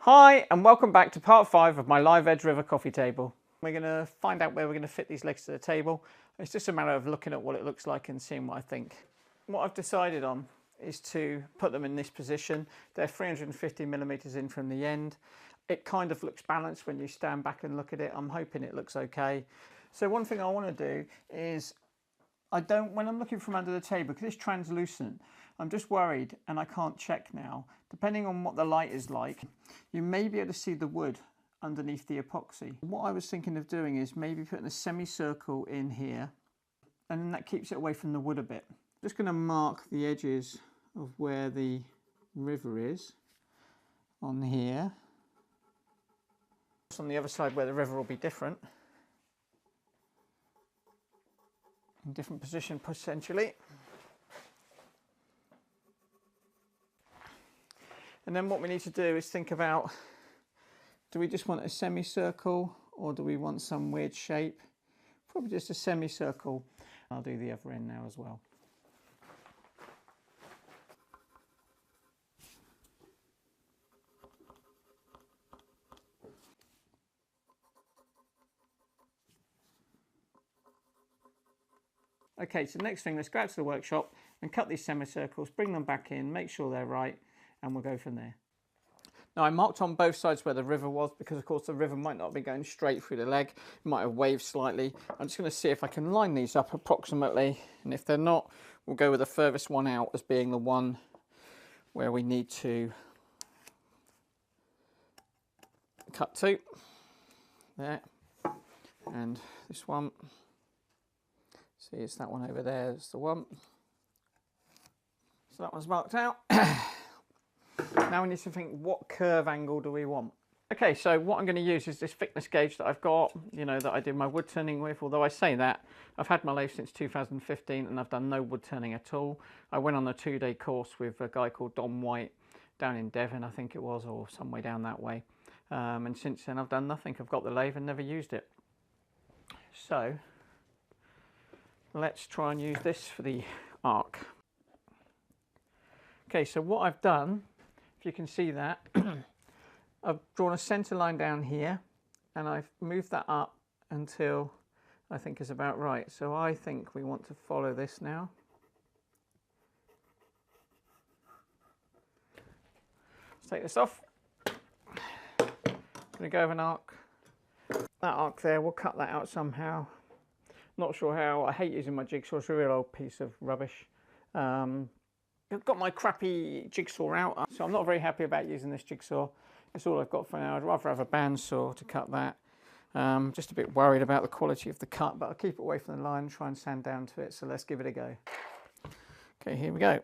Hi and welcome back to part 5 of my live edge river coffee table. We're going to find out where we're going to fit these legs to the table. It's just a matter of looking at what it looks like and seeing what I think. What I've decided on is to put them in this position. They're 350 millimeters in from the end. It kind of looks balanced when you stand back and look at it. I'm hoping it looks okay. So one thing I want to do is when I'm looking from under the table, because it's translucent, I'm just worried, and I can't check now, depending on what the light is like, you may be able to see the wood underneath the epoxy. What I was thinking of doing is maybe putting a semicircle in here, and then that keeps it away from the wood a bit. Just going to mark the edges of where the river is on here. On the other side where the river will be different. In different position potentially. And then what we need to do is think about, do we just want a semicircle or do we want some weird shape? Probably just a semicircle. I'll do the other end now as well. Okay, so the next thing, let's go out to the workshop and cut these semicircles, bring them back in, make sure they're right, and we'll go from there. Now I marked on both sides where the river was because of course the river might not be going straight through the leg, it might have waved slightly. I'm just going to see if I can line these up approximately, and if they're not, we'll go with the furthest one out as being the one where we need to cut to. There, and this one. See, it's that one over there, it's the one. So that one's marked out. Now we need to think, what curve angle do we want? Okay, so what I'm going to use is this thickness gauge that I've got, that I did my wood turning with. Although I say that, I've had my lathe since 2015 and I've done no wood turning at all. I went on a 2-day course with a guy called Don White down in Devon, I think it was, or some way down that way. And since then I've done nothing. I've got the lathe and never used it. So let's try and use this for the arc. Okay, so what I've done, if you can see that, I've drawn a centre line down here and I've moved that up until I think is about right. So I think we want to follow this now. Let's take this off. I'm going to go over an arc. That arc there, we'll cut that out somehow. Not sure how. I hate using my jigsaw, it's a real old piece of rubbish. I've got my crappy jigsaw out, so I'm not very happy about using this jigsaw. It's all I've got for now. I'd rather have a bandsaw to cut that. Just a bit worried about the quality of the cut, but I'll keep it away from the line and try and sand down to it, so let's give it a go. Okay, here we go.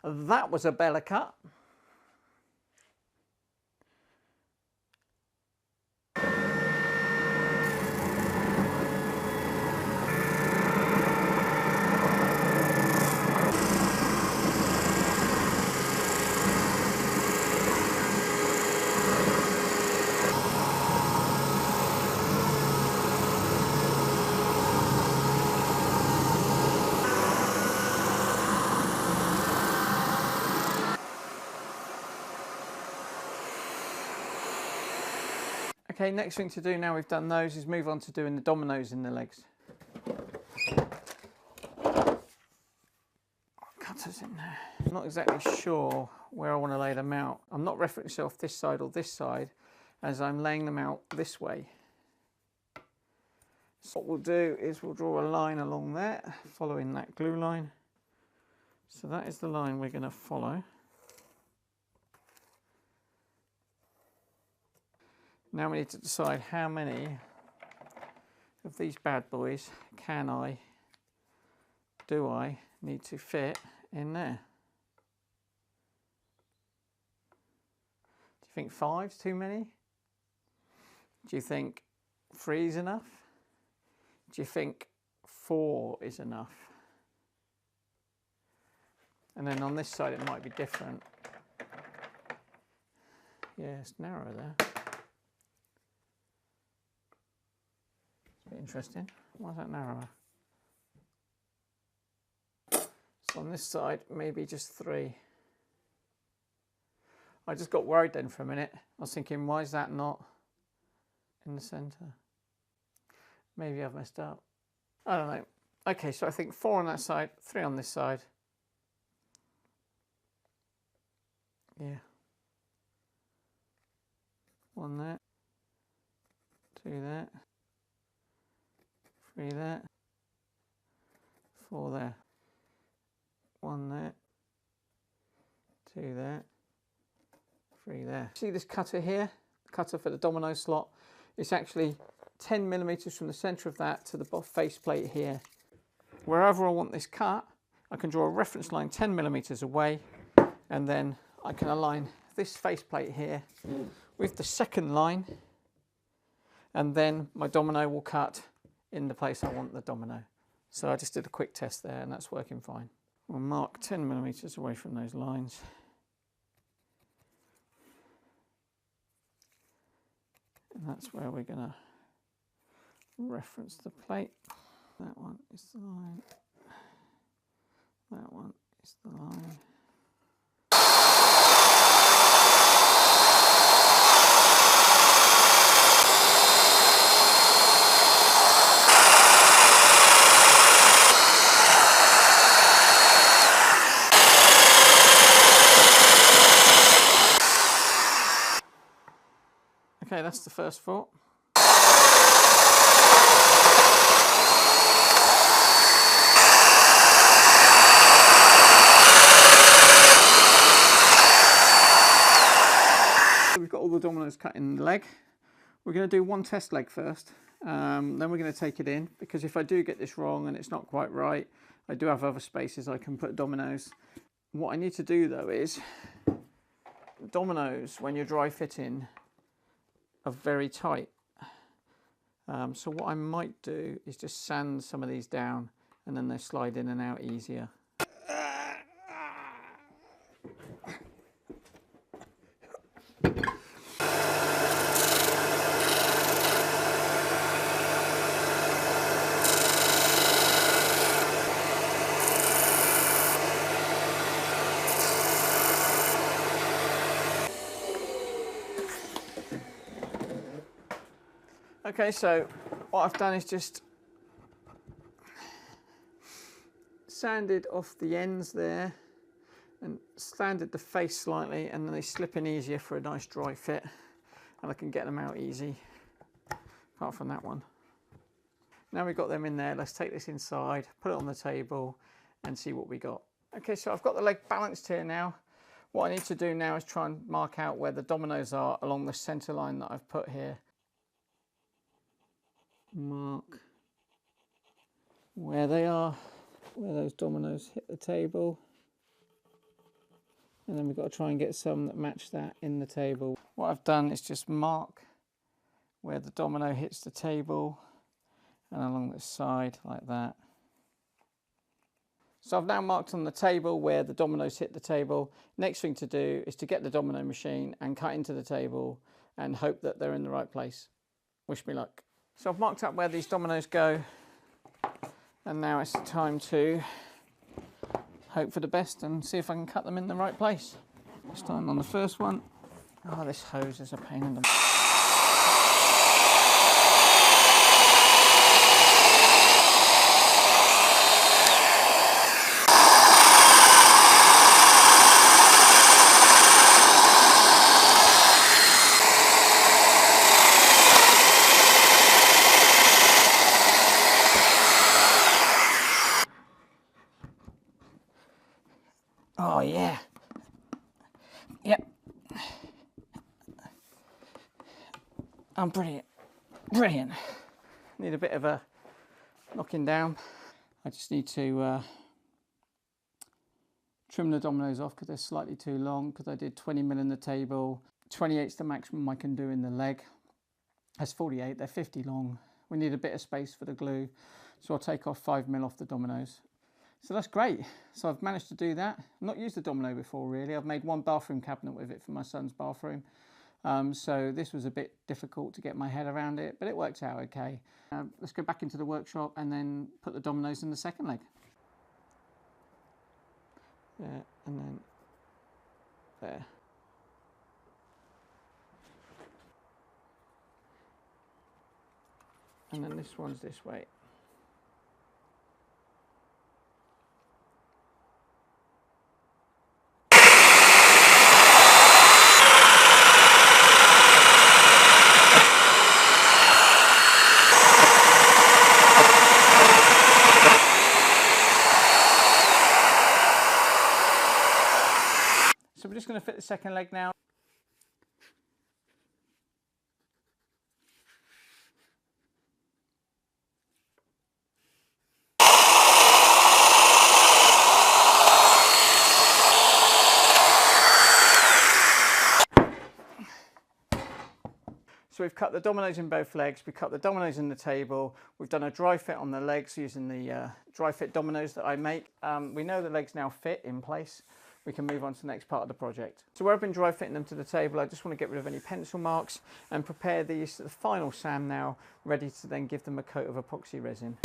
That was a bella cut. Okay, next thing to do now we've done those is move on to doing the dominoes in the legs. Cutters in there. I'm not exactly sure where I want to lay them out. I'm not referencing off this side or this side as I'm laying them out this way. So what we'll do is we'll draw a line along there, following that glue line. So that is the line we're going to follow. Now we need to decide how many of these bad boys do I need to fit in there. Do you think 5's too many? Do you think 3 is enough? Do you think 4 is enough? And then on this side it might be different. Yeah, it's narrow there. It's a bit interesting. Why is that narrower? So on this side, maybe just 3. I just got worried then for a minute. I was thinking, why is that not in the centre? Maybe I've messed up. I don't know. Okay, so I think 4 on that side, 3 on this side. Yeah. 1 there. 2 there. 3 there. 4 there. 1 there. 2 there. 3 there. See this cutter here? Cutter for the domino slot. It's actually 10 millimeters from the center of that to the face plate here. Wherever I want this cut, I can draw a reference line 10 millimeters away, and then I can align this face plate here with the second line, and then my domino will cut in the place I want the domino. So I just did a quick test there, and that's working fine. We'll mark 10 millimeters away from those lines. And that's where we're going to reference the plate. That one is the line. That one is the line. Okay, that's the first foot. We've got all the dominoes cut in the leg. We're going to do one test leg first, then we're going to take it in, because if I do get this wrong and it's not quite right, I do have other spaces I can put dominoes. What I need to do though is, dominoes when you're dry fitting are very tight. So what I might do is just sand some of these down, and then they slide in and out easier. Okay, so what I've done is just sanded off the ends there and sanded the face slightly, and then they slip in easier for a nice dry fit, and I can get them out easy, apart from that one. Now we've got them in there, let's take this inside, put it on the table and see what we got. Okay, so I've got the leg balanced here now. What I need to do now is try and mark out where the dominoes are along the center line that I've put here. Mark where they are, where those dominoes hit the table, and then we've got to try and get some that match that in the table. What I've done is just mark where the domino hits the table and along the side like that. So I've now marked on the table where the dominoes hit the table. Next thing to do is to get the domino machine and cut into the table and hope that they're in the right place. Wish me luck. So I've marked up where these dominoes go, and now it's time to hope for the best and see if I can cut them in the right place. This time on the first one. Oh, this hose is a pain in the... Oh yeah, yep, I'm brilliant, brilliant. Need a bit of a knocking down. I just need to trim the dominoes off because they're slightly too long, because I did 20mm in the table. 28's the maximum I can do in the leg. That's 48, they're 50 long. We need a bit of space for the glue, so I'll take off 5mm off the dominoes. So that's great. So I've managed to do that. I've not used the domino before really. I've made one bathroom cabinet with it for my son's bathroom. So this was a bit difficult to get my head around it, but it worked out okay. Let's go back into the workshop and then put the dominoes in the second leg. There, and then there. And then this one's this way. So we're just going to fit the second leg now. So we've cut the dominoes in both legs, we cut the dominoes in the table, we've done a dry fit on the legs using the dry fit dominoes that I make. We know the legs now fit in place. We can move on to the next part of the project. So where I've been dry fitting them to the table, I just want to get rid of any pencil marks and prepare these to the final sand now, ready to then give them a coat of epoxy resin.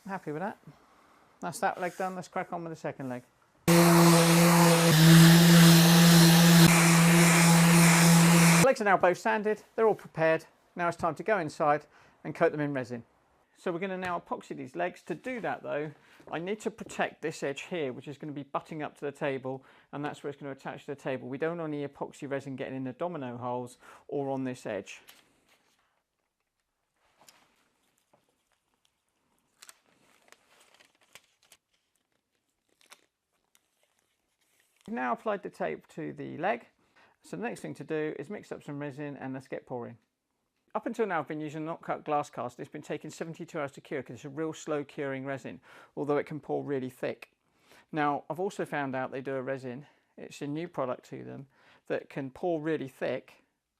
Happy with that? That's that leg done, let's crack on with the second leg. The legs are now both sanded, they're all prepared. Now it's time to go inside and coat them in resin. So we're going to now epoxy these legs. To do that though, I need to protect this edge here, which is going to be butting up to the table, and that's where it's going to attach to the table. We don't want any epoxy resin getting in the domino holes or on this edge. We've now applied the tape to the leg. So the next thing to do is mix up some resin and let's get pouring. Up until now I've been using not cut glass cast. It's been taking 72 hours to cure because it's a real slow curing resin, although it can pour really thick. Now I've also found out they do a resin, it's a new product to them, that can pour really thick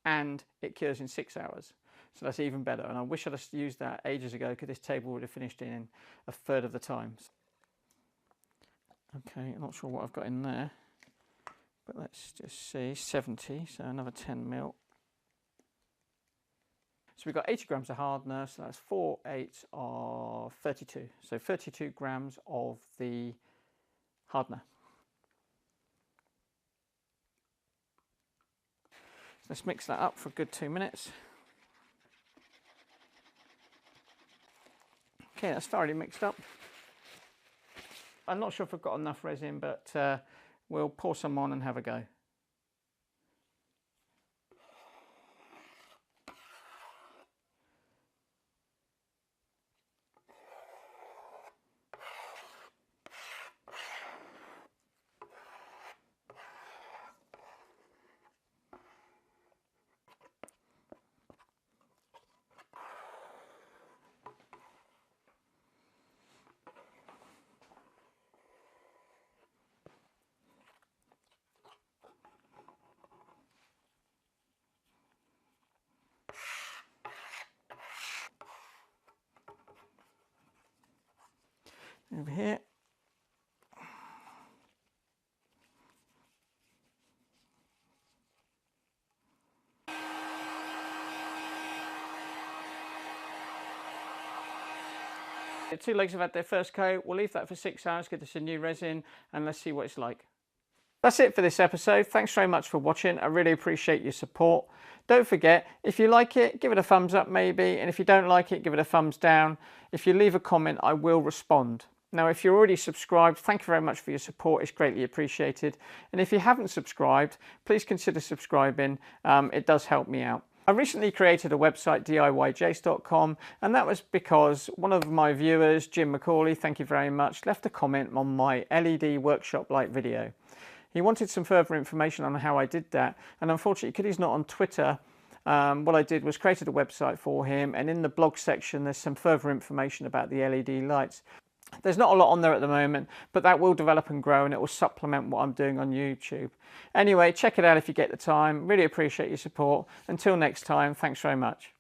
and it cures in 6 hours. So that's even better, and I wish I'd have used that ages ago because this table would have finished in a third of the time. Okay, I'm not sure what I've got in there, but let's just see, 70, so another 10 mil. So we've got 80 grams of hardener, so that's 4 8 of 32. So 32 grams of the hardener. So let's mix that up for a good 2 minutes. Okay, that's thoroughly mixed up. I'm not sure if I've got enough resin, but we'll pour some on and have a go. Over here. The two legs have had their first coat. We'll leave that for 6 hours, get us a new resin, and let's see what it's like. That's it for this episode. Thanks very much for watching. I really appreciate your support. Don't forget, if you like it, give it a thumbs up maybe, and if you don't like it, give it a thumbs down. If you leave a comment, I will respond. Now, if you're already subscribed, thank you very much for your support. It's greatly appreciated. And if you haven't subscribed, please consider subscribing. It does help me out. I recently created a website, DIYJace.com, and that was because one of my viewers, Jim McCauley, thank you very much, left a comment on my LED workshop light video. He wanted some further information on how I did that, and unfortunately, because he's not on Twitter, what I did was created a website for him, and in the blog section there's some further information about the LED lights. There's not a lot on there at the moment, but that will develop and grow, and it will supplement what I'm doing on YouTube. Anyway, check it out if you get the time. Really appreciate your support. Until next time, thanks very much.